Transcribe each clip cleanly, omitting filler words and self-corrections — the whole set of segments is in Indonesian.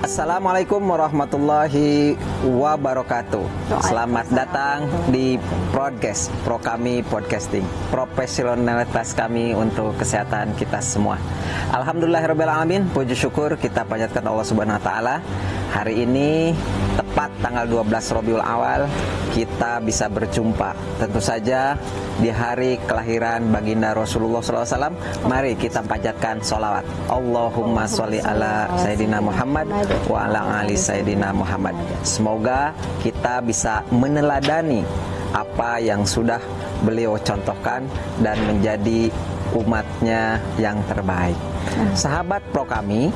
Assalamualaikum warahmatullahi wabarakatuh. Selamat datang di podcast Pro Kami Podcasting. Profesionalitas kami untuk kesehatan kita semua. Alhamdulillahirabbil alamin. Puji syukur kita panjatkan Allah Subhanahu wa taala. Hari ini tepat tanggal 12 Rabiul Awal kita bisa berjumpa. Tentu saja di hari kelahiran baginda Rasulullah SAW. Mari kita panjatkan sholawat. Allahumma sholli ala Sayyidina Muhammad wa ala ali Sayyidina Muhammad. Semoga kita bisa meneladani apa yang sudah beliau contohkan dan menjadi umatnya yang terbaik. Sahabat Pro Kami,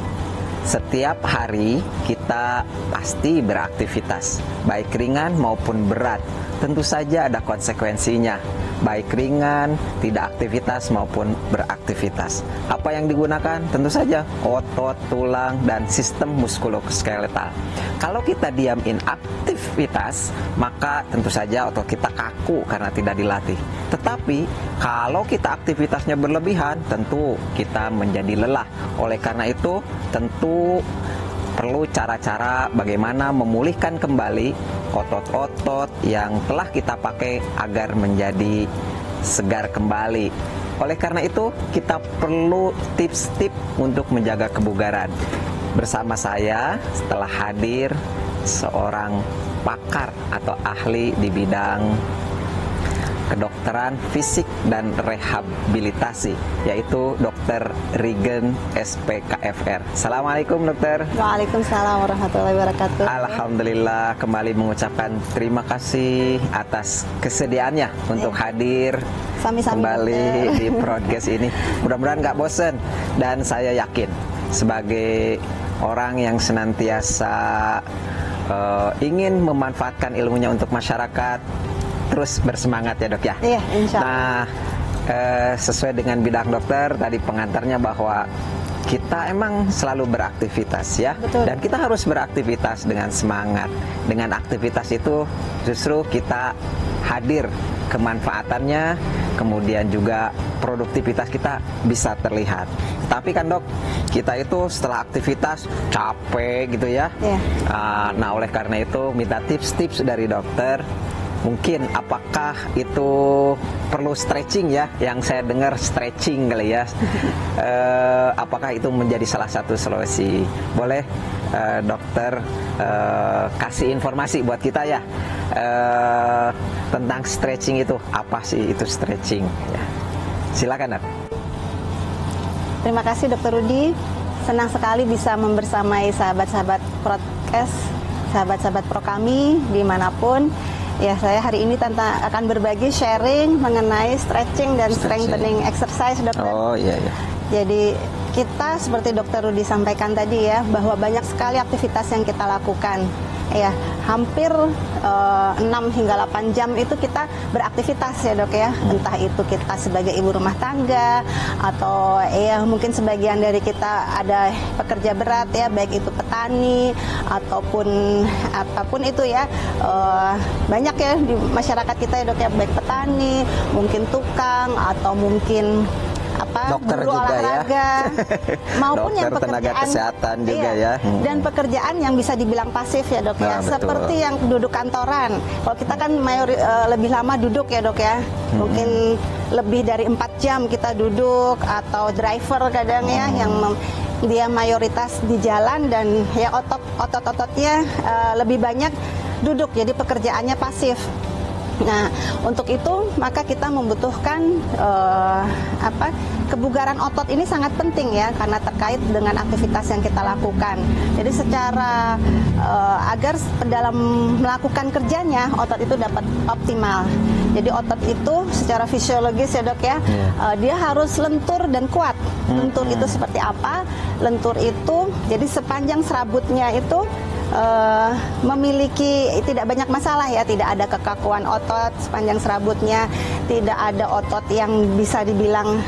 setiap hari kita pasti beraktivitas, baik ringan maupun berat. Tentu saja ada konsekuensinya, baik ringan, tidak aktivitas maupun beraktivitas. Apa yang digunakan? Tentu saja otot, tulang, dan sistem muskuloskeletal. Kalau kita diam inaktivitas, maka tentu saja otot kita kaku karena tidak dilatih. Tetapi kalau kita aktivitasnya berlebihan, tentu kita menjadi lelah. Oleh karena itu, tentu perlu cara-cara bagaimana memulihkan kembali otot-otot yang telah kita pakai agar menjadi segar kembali. Oleh karena itu, kita perlu tips-tips untuk menjaga kebugaran. Bersama saya setelah hadir seorang pakar atau ahli di bidang kedokteran fisik dan rehabilitasi, yaitu Dr. Rigen SPKFR. Assalamualaikum dokter. Waalaikumsalam warahmatullahi wabarakatuh. Alhamdulillah, kembali mengucapkan terima kasih atas kesediaannya untuk hadir kembali di podcast ini. Mudah-mudahan nggak bosen, dan saya yakin sebagai orang yang senantiasa ingin memanfaatkan ilmunya untuk masyarakat, terus bersemangat ya dok ya. Iya, insya Allah. Nah, sesuai dengan bidang dokter tadi pengantarnya bahwa kita emang selalu beraktivitas ya. Betul. Dan kita harus beraktivitas dengan semangat. Dengan aktivitas itu justru kita hadir kemanfaatannya, kemudian juga produktivitas kita bisa terlihat. Tapi kan dok, kita itu setelah aktivitas capek gitu ya. Iya. Nah oleh karena itu minta tips-tips dari dokter. Mungkin apakah itu perlu stretching ya? Yang saya dengar stretching kali ya. Apakah itu menjadi salah satu solusi? Boleh dokter kasih informasi buat kita ya tentang stretching itu. Apa sih itu stretching? Ya. Silakan dok. Terima kasih Dr. Rudi. Senang sekali bisa membersamai sahabat-sahabat podcast, sahabat-sahabat Pro Kami dimanapun. Ya, saya hari ini akan berbagi sharing mengenai stretching dan strengthening exercise, dokter. Oh iya iya. Jadi kita seperti Dr. Rudi sampaikan tadi ya, bahwa banyak sekali aktivitas yang kita lakukan. Ya, hampir 6 hingga 8 jam itu kita beraktivitas ya dok ya. Entah itu kita sebagai ibu rumah tangga, atau ya mungkin sebagian dari kita ada pekerja berat ya, baik itu petani ataupun apapun itu ya. Banyak ya di masyarakat kita ya dok ya, baik petani, mungkin tukang, atau mungkin dokter guru juga olahraga, ya. maupun dokter, yang tenaga pekerjaan kesehatan juga ya. Dan pekerjaan yang bisa dibilang pasif ya dok ya, seperti yang duduk kantoran. Kalau kita kan lebih lama duduk ya dok ya, mungkin lebih dari 4 jam kita duduk, atau driver kadang ya yang dia mayoritas di jalan dan ya otot-ototnya lebih banyak duduk, jadi pekerjaannya pasif. Nah, untuk itu maka kita membutuhkan kebugaran otot ini sangat penting ya, karena terkait dengan aktivitas yang kita lakukan. Jadi secara agar dalam melakukan kerjanya otot itu dapat optimal. Jadi otot itu secara fisiologis ya dok ya, dia harus lentur dan kuat. Lentur itu seperti apa? Lentur itu jadi sepanjang serabutnya itu memiliki tidak banyak masalah ya, tidak ada kekakuan otot sepanjang serabutnya, tidak ada otot yang bisa dibilang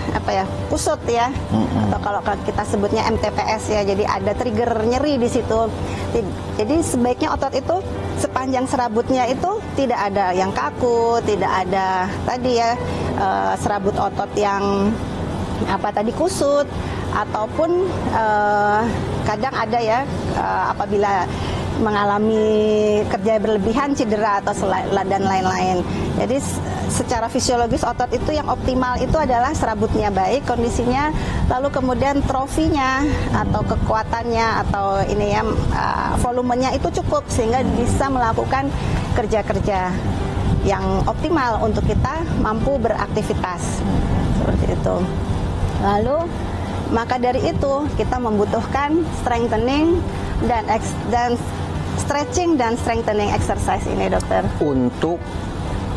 kusut ya, atau kalau kita sebutnya MTPS ya, jadi ada trigger nyeri di situ. Jadi sebaiknya otot itu sepanjang serabutnya itu tidak ada yang kaku, tidak ada tadi ya serabut otot yang kusut, ataupun kadang ada ya apabila mengalami kerja berlebihan, cedera atau dan lain-lain. Jadi secara fisiologis otot itu yang optimal itu adalah serabutnya baik kondisinya, lalu kemudian trofinya atau kekuatannya atau ini ya volumenya itu cukup sehingga bisa melakukan kerja-kerja yang optimal untuk kita mampu beraktivitas seperti itu. Lalu maka dari itu kita membutuhkan strengthening dan stretching dan strengthening exercise ini, dokter. Untuk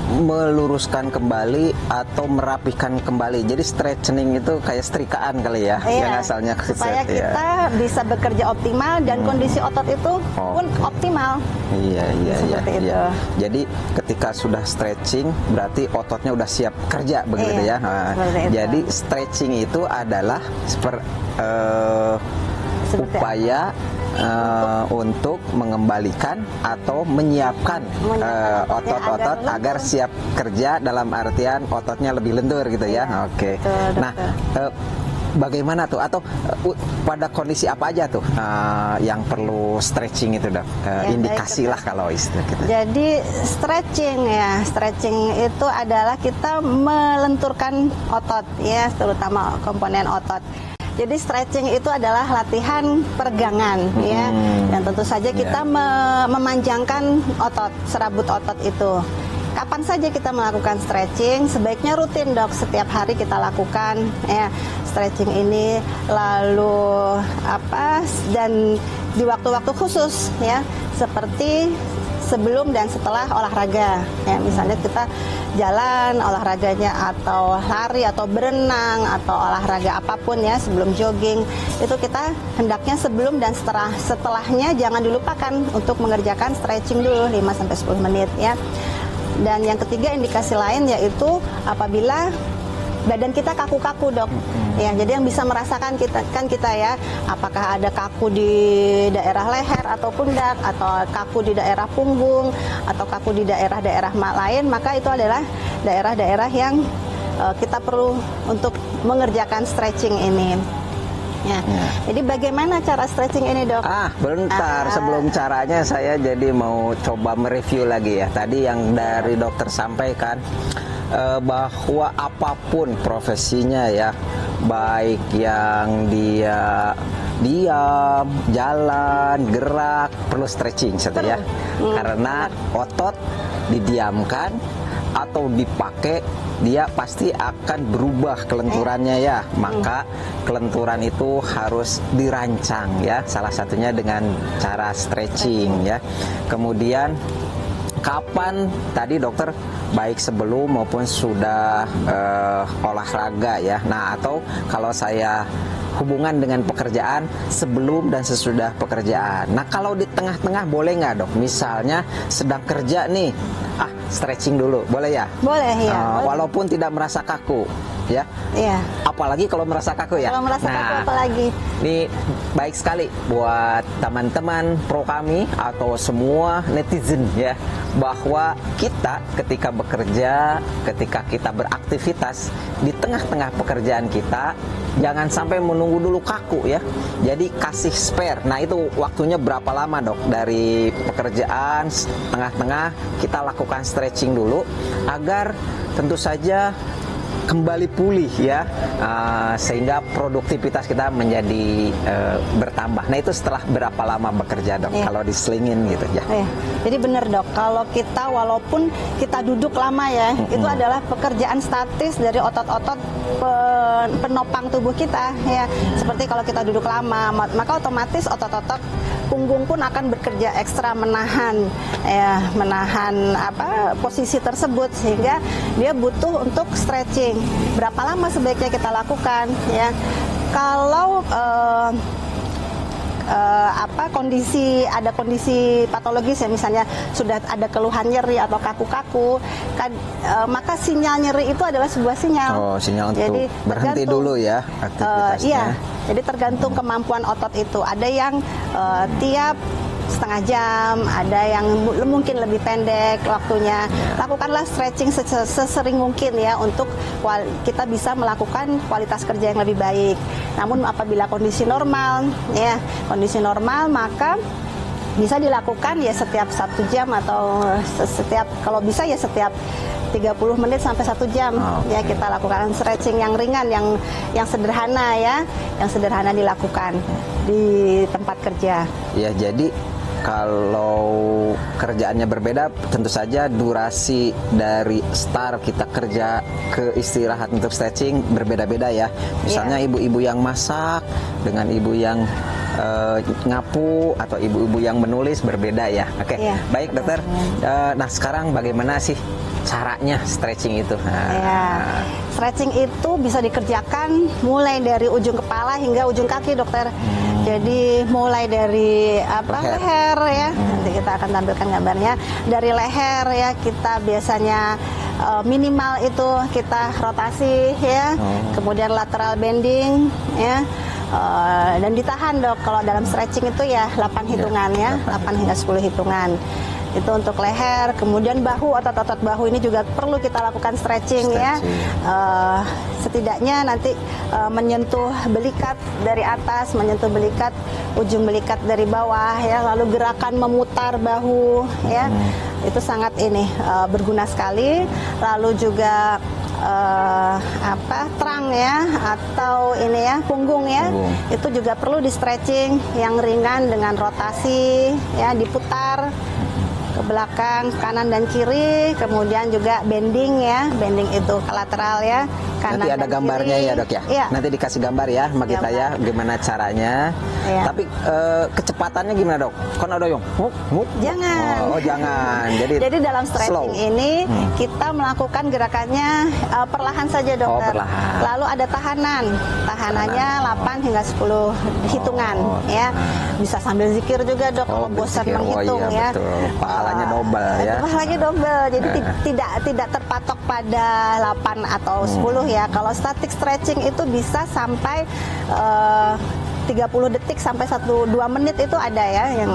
meluruskan kembali atau merapihkan kembali. Jadi stretching itu kayak setrikaan kali ya, iya, yang asalnya supaya kita bisa bekerja optimal dan kondisi otot itu pun optimal. Iya. Itu. Jadi ketika sudah stretching berarti ototnya udah siap kerja begitu ya. Nah, jadi stretching itu adalah upaya untuk mengembalikan atau menyiapkan otot-otot agar siap kerja, dalam artian ototnya lebih lentur gitu ya. Oke. Nah, bagaimana tuh atau pada kondisi apa aja tuh yang perlu stretching itu, Dok? Indikasi lah kalau istilah kita. Jadi stretching itu adalah kita melenturkan otot ya, terutama komponen otot. Jadi stretching itu adalah latihan peregangan ya, dan tentu saja kita memanjangkan otot, serabut otot itu. Kapan saja kita melakukan stretching, sebaiknya rutin, Dok, setiap hari kita lakukan ya stretching ini, lalu dan di waktu-waktu khusus ya, seperti sebelum dan setelah olahraga ya, misalnya kita jalan olahraganya atau lari atau berenang atau olahraga apapun ya, sebelum jogging itu kita hendaknya sebelum dan setelahnya jangan dilupakan untuk mengerjakan stretching dulu 5-10 menit ya. Dan yang ketiga, indikasi lain yaitu apabila badan kita kaku-kaku, Dok. Ya, jadi yang bisa merasakan kita ya, apakah ada kaku di daerah leher atau pundak, atau kaku di daerah punggung, atau kaku di daerah-daerah lain, maka itu adalah daerah-daerah yang kita perlu untuk mengerjakan stretching ini. Ya. Jadi bagaimana cara stretching ini, Dok? Bentar, sebelum caranya saya jadi mau coba mereview lagi ya. Tadi yang dari dokter sampaikan bahwa apapun profesinya ya, baik yang dia diam, jalan, gerak, perlu stretching ya. Karena otot didiamkan atau dipakai, dia pasti akan berubah kelenturannya ya. Maka kelenturan itu harus dirancang ya, salah satunya dengan cara stretching ya. Kemudian kapan tadi dokter, baik sebelum maupun sudah olahraga ya. Nah, atau kalau saya hubungan dengan pekerjaan, sebelum dan sesudah pekerjaan. Nah, kalau di tengah-tengah boleh nggak, Dok? Misalnya sedang kerja nih, stretching dulu, boleh ya? Boleh ya. Walaupun tidak merasa kaku ya. Iya. Apalagi kalau merasa kaku ya. Kalau merasa kaku apalagi. Ini baik sekali buat teman-teman pro kami atau semua netizen ya, bahwa kita ketika bekerja, ketika kita beraktivitas di tengah-tengah pekerjaan kita, jangan sampai menunggu dulu kaku ya. Jadi kasih spare. Nah, itu waktunya berapa lama, Dok? Dari pekerjaan tengah-tengah kita lakukan stretching dulu agar tentu saja kembali pulih ya, sehingga produktivitas kita menjadi bertambah. Nah, itu setelah berapa lama bekerja, Dok? Kalau diselingin gitu ya. Jadi benar, Dok, kalau kita walaupun kita duduk lama ya, itu adalah pekerjaan statis dari otot-otot penopang tubuh kita ya. Seperti kalau kita duduk lama, maka otomatis otot-otot punggung pun akan bekerja ekstra menahan posisi tersebut, sehingga dia butuh untuk stretching. Berapa lama sebaiknya kita lakukan ya? Kalau kondisi patologis ya, misalnya sudah ada keluhan nyeri atau kaku-kaku kan, maka sinyal nyeri itu adalah sebuah sinyal. Sinyal untuk berhenti dulu ya aktivitasnya. Iya, jadi tergantung kemampuan otot itu. Ada yang tiap setengah jam, ada yang mungkin lebih pendek waktunya. Lakukanlah stretching sesering mungkin ya, untuk kita bisa melakukan kualitas kerja yang lebih baik. Namun apabila kondisi normal, ya kondisi normal, maka bisa dilakukan ya setiap 1 jam atau setiap, kalau bisa ya setiap 30 menit sampai 1 jam. Ya kita lakukan stretching yang ringan, yang sederhana ya, yang sederhana dilakukan di tempat kerja. Ya, jadi kalau kerjaannya berbeda, tentu saja durasi dari start kita kerja ke istirahat untuk stretching berbeda-beda ya. Misalnya ibu-ibu yang masak dengan ibu yang ngapu atau ibu-ibu yang menulis berbeda ya. Oke, baik dokter. Nah sekarang bagaimana sih caranya stretching itu? Stretching itu bisa dikerjakan mulai dari ujung kepala hingga ujung kaki, dokter. Jadi mulai dari leher ya. Nanti kita akan tampilkan gambarnya. Dari leher ya, kita biasanya minimal itu kita rotasi ya. Kemudian lateral bending ya. Dan ditahan, dok. Kalau dalam stretching itu ya 8 hitungan ya, 8 hingga 10 hitungan. Itu untuk leher. Kemudian bahu, otot-otot bahu ini juga perlu kita lakukan stretching. Ya. Setidaknya nanti menyentuh belikat dari atas, menyentuh belikat, ujung belikat dari bawah ya, lalu gerakan memutar bahu ya. Itu sangat berguna sekali. Lalu juga terang ya, atau punggung ya, itu juga perlu di stretching yang ringan dengan rotasi ya, diputar ke belakang, kanan dan kiri. Kemudian juga bending ya, bending itu ke lateral ya, kanan. Nanti ada gambarnya kiri. Ya dok ya? Iya. Nanti dikasih gambar ya sama kita ya, gimana caranya. Iya. Tapi kecepatannya gimana dok? Kon ada yang Jangan. Oh jangan. Jadi dalam stretching ini kita melakukan gerakannya perlahan saja, dokter. Perlahan. Lalu ada tahanannya 8 hingga 10 hitungan ya. Bisa sambil zikir juga, dok, kalau bosan menghitung ya. Betul. Pahalanya double ya. Pahalanya double. Jadi tidak terpatok pada 8 atau 10 ya. Kalau static stretching itu bisa sampai 30 detik sampai 1-2 menit itu ada ya, yang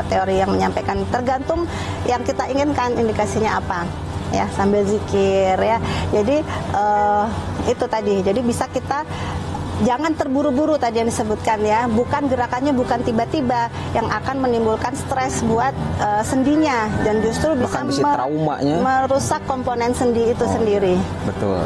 teori yang menyampaikan, tergantung yang kita inginkan indikasinya apa ya, sambil zikir ya. Jadi itu tadi, jadi bisa kita jangan terburu-buru tadi yang disebutkan ya, bukan gerakannya bukan tiba-tiba yang akan menimbulkan stres buat sendinya, dan justru bisa merusak komponen sendi itu sendiri. Betul.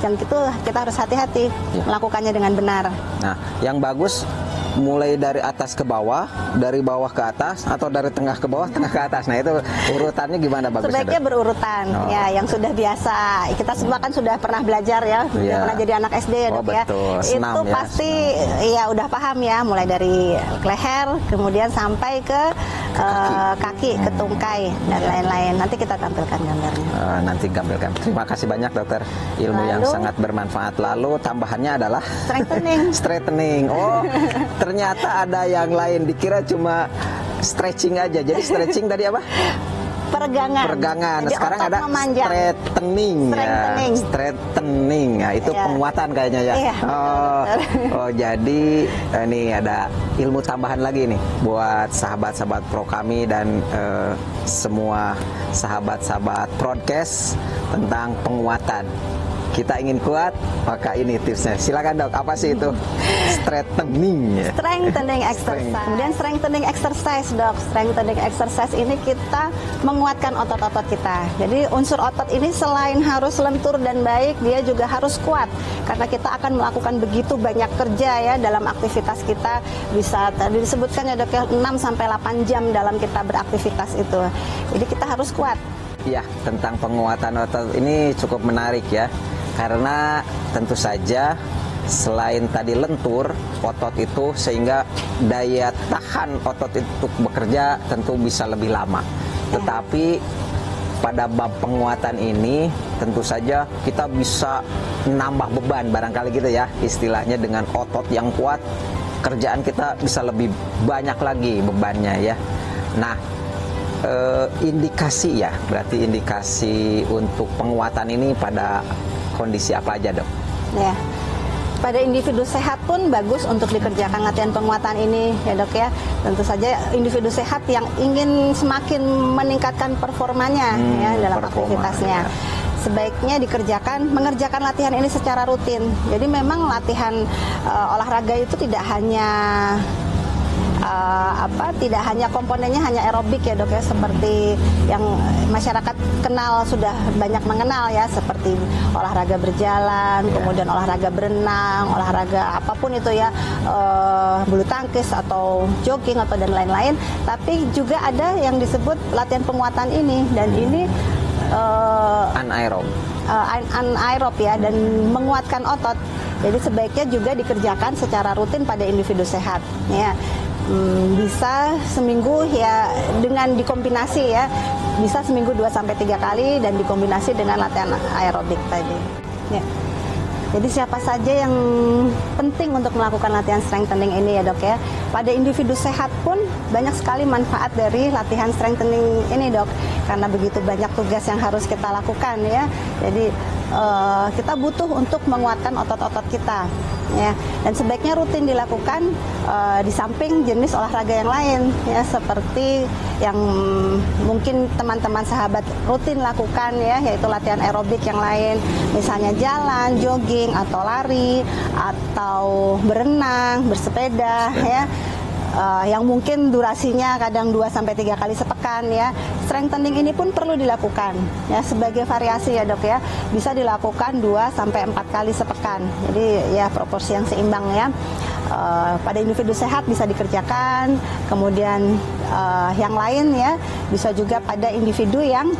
Dan itu kita harus hati-hati melakukannya dengan benar. Nah, yang bagus mulai dari atas ke bawah, dari bawah ke atas, atau dari tengah ke bawah, tengah ke atas. Nah itu urutannya gimana bagusnya? Sebaiknya berurutan ya, yang sudah biasa. Kita semua kan sudah pernah belajar ya, sudah pernah jadi anak SD ya, dok ya. Itu pasti ya udah paham ya, mulai dari leher, kemudian sampai ke kaki, ke tungkai dan lain-lain. Nanti kita tampilkan gambarnya. Nanti tampilkan. Terima kasih banyak dokter, ilmu yang sangat bermanfaat. Lalu tambahannya adalah straightening. Oh. Ternyata ada yang lain, dikira cuma stretching aja. Jadi stretching tadi apa? Peregangan. Jadi sekarang ada straightening. Nah, itu penguatan kayaknya ya. Iya, jadi ini ada ilmu tambahan lagi nih buat sahabat-sahabat pro kami dan semua sahabat-sahabat podcast tentang penguatan. Kita ingin kuat, maka ini tipsnya. Silakan dok, apa sih itu? Strengthening exercise. Kemudian strengthening exercise, dok. Strengthening exercise ini kita menguatkan otot-otot kita. Jadi unsur otot ini selain harus lentur dan baik, dia juga harus kuat. Karena kita akan melakukan begitu banyak kerja ya dalam aktivitas kita. Bisa tadi disebutkan ya, dok, 6-8 jam dalam kita beraktivitas itu. Jadi kita harus kuat. Ya, tentang penguatan otot ini cukup menarik ya. Karena tentu saja selain tadi lentur otot itu, sehingga daya tahan otot itu bekerja tentu bisa lebih lama. Tetapi pada bab penguatan ini tentu saja kita bisa nambah beban barangkali gitu ya, istilahnya dengan otot yang kuat kerjaan kita bisa lebih banyak lagi bebannya ya. Nah, indikasi ya, berarti indikasi untuk penguatan ini pada kondisi apa aja, dok? Ya, pada individu sehat pun bagus untuk dikerjakan latihan penguatan ini ya, dok ya. Tentu saja individu sehat yang ingin semakin meningkatkan performanya ya dalam aktivitasnya. sebaiknya mengerjakan latihan ini secara rutin. Jadi memang latihan olahraga itu tidak hanya komponennya hanya aerobik ya dok ya, seperti yang masyarakat kenal, sudah banyak mengenal ya, seperti olahraga berjalan, kemudian olahraga berenang, olahraga apapun itu ya, bulu tangkis atau jogging atau dan lain-lain. Tapi juga ada yang disebut latihan penguatan ini, dan ini anaerob ya, dan menguatkan otot. Jadi sebaiknya juga dikerjakan secara rutin pada individu sehat ya. Bisa seminggu ya, dengan dikombinasi ya, bisa seminggu 2-3 kali dan dikombinasi dengan latihan aerobik tadi ya. Jadi siapa saja yang penting untuk melakukan latihan strengthening ini ya dok ya. Pada individu sehat pun banyak sekali manfaat dari latihan strengthening ini dok, karena begitu banyak tugas yang harus kita lakukan ya. Jadi kita butuh untuk menguatkan otot-otot kita ya, dan sebaiknya rutin dilakukan di samping jenis olahraga yang lain ya, seperti yang mungkin teman-teman sahabat rutin lakukan ya, yaitu latihan aerobik yang lain, misalnya jalan, jogging atau lari atau berenang, bersepeda ya. Yang mungkin durasinya kadang 2-3 kali sepekan ya. Strengthening ini pun perlu dilakukan ya, sebagai variasi ya dok ya. Bisa dilakukan 2-4 kali sepekan. Jadi ya proporsi yang seimbang ya. Pada individu sehat bisa dikerjakan. Kemudian yang lain ya, bisa juga pada individu yang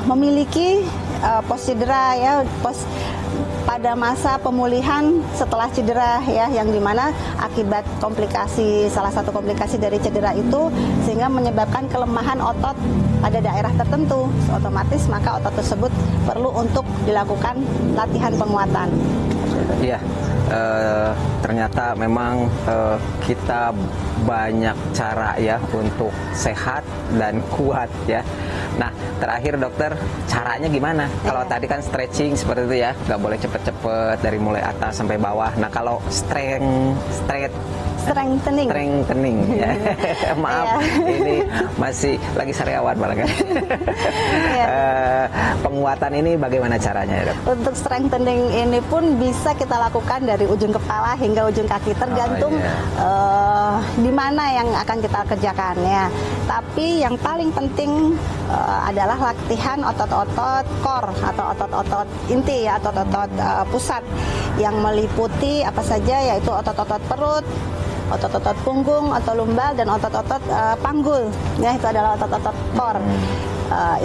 memiliki pos cedera ya, pada masa pemulihan setelah cedera ya, yang dimana akibat salah satu komplikasi dari cedera itu sehingga menyebabkan kelemahan otot pada daerah tertentu, otomatis maka otot tersebut perlu untuk dilakukan latihan penguatan. Iya, ternyata memang kita banyak cara ya untuk sehat dan kuat ya. Nah, terakhir dokter, caranya gimana? Kalau tadi kan stretching seperti itu ya, nggak boleh cepet-cepet dari mulai atas sampai bawah. Nah, kalau strengthening ya. Maaf, ini masih lagi sariawan malah kan. Penguatan ini bagaimana caranya ya dok? Untuk strengthening ini pun bisa kita lakukan dari ujung kepala hingga ujung kaki, tergantung di mana yang akan kita kerjakan ya. Tapi yang paling penting adalah latihan otot-otot core atau otot-otot inti ya, otot-otot pusat yang meliputi apa saja, yaitu otot-otot perut, otot-otot punggung atau lumbal, dan otot-otot panggul ya, itu adalah otot-otot core.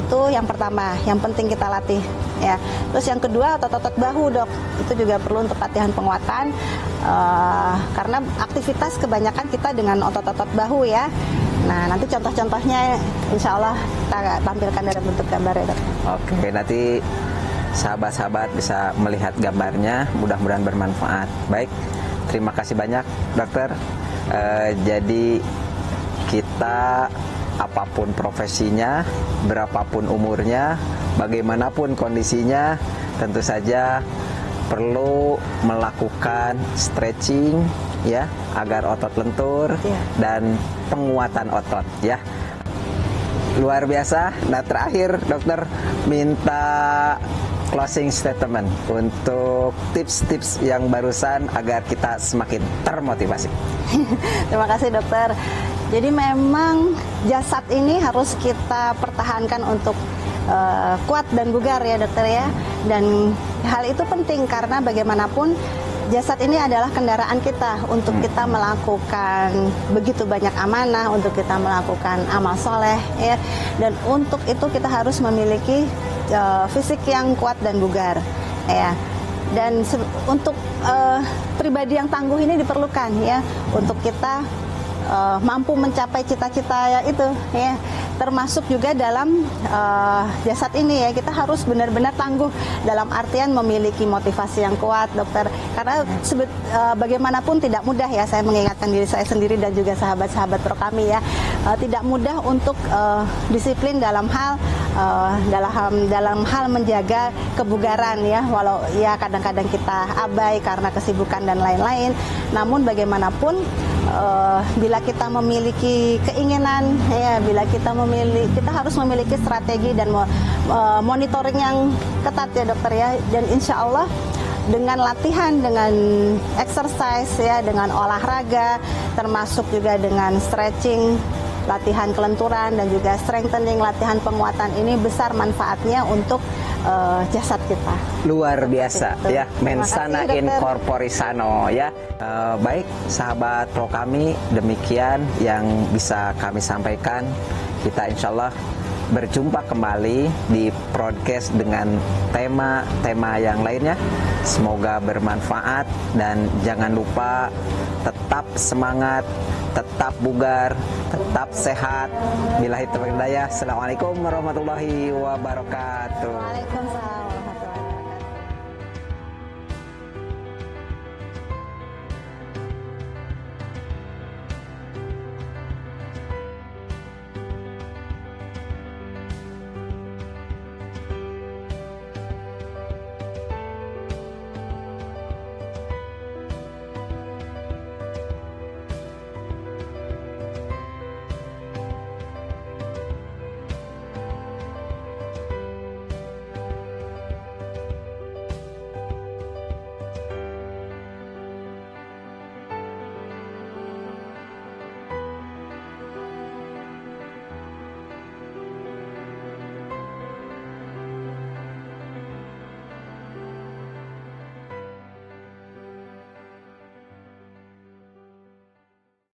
Itu yang pertama yang penting kita latih ya. Terus yang kedua otot-otot bahu dok, itu juga perlu untuk latihan penguatan karena aktivitas kebanyakan kita dengan otot-otot bahu ya. Nah, nanti contoh-contohnya insya Allah kita tampilkan dalam bentuk gambar ya dok. Oke, nanti sahabat-sahabat bisa melihat gambarnya, mudah-mudahan bermanfaat. Baik, terima kasih banyak dokter. Jadi kita apapun profesinya, berapapun umurnya, bagaimanapun kondisinya, tentu saja perlu melakukan stretching ya, agar otot lentur dan penguatan otot ya. Luar biasa. Nah, terakhir dokter minta closing statement untuk tips-tips yang barusan agar kita semakin termotivasi. Terima kasih dokter. Jadi memang jasad ini harus kita pertahankan untuk kuat dan bugar ya dokter ya. Dan hal itu penting karena bagaimanapun jasad ini adalah kendaraan kita untuk kita melakukan begitu banyak amanah, untuk kita melakukan amal soleh ya. Dan untuk itu kita harus memiliki fisik yang kuat dan bugar ya. Dan untuk pribadi yang tangguh ini diperlukan ya, untuk kita mampu mencapai cita-cita ya itu ya. Termasuk juga dalam jasad ini ya, kita harus benar-benar tangguh dalam artian memiliki motivasi yang kuat dokter, karena bagaimanapun tidak mudah ya, saya mengingatkan diri saya sendiri dan juga sahabat-sahabat pro kami ya, tidak mudah untuk disiplin dalam hal menjaga kebugaran ya, walau ya kadang-kadang kita abai karena kesibukan dan lain-lain, namun bagaimanapun bila kita memiliki keinginan, ya, kita harus memiliki strategi dan monitoring yang ketat ya dokter ya. Dan insya Allah dengan latihan, dengan exercise ya, dengan olahraga, termasuk juga dengan stretching, latihan kelenturan dan juga strengthening, latihan penguatan ini besar manfaatnya untuk jasad kita. Luar biasa ya, mensana kasih, in corpore sano ya. Baik sahabat pro kami, demikian yang bisa kami sampaikan. Kita insya Allah berjumpa kembali di podcast dengan tema-tema yang lainnya. Semoga bermanfaat dan jangan lupa tetap semangat, tetap bugar, tetap sehat. Billahi taufiq wal hidayah. Assalamualaikum warahmatullahi wabarakatuh. Waalaikumsalam.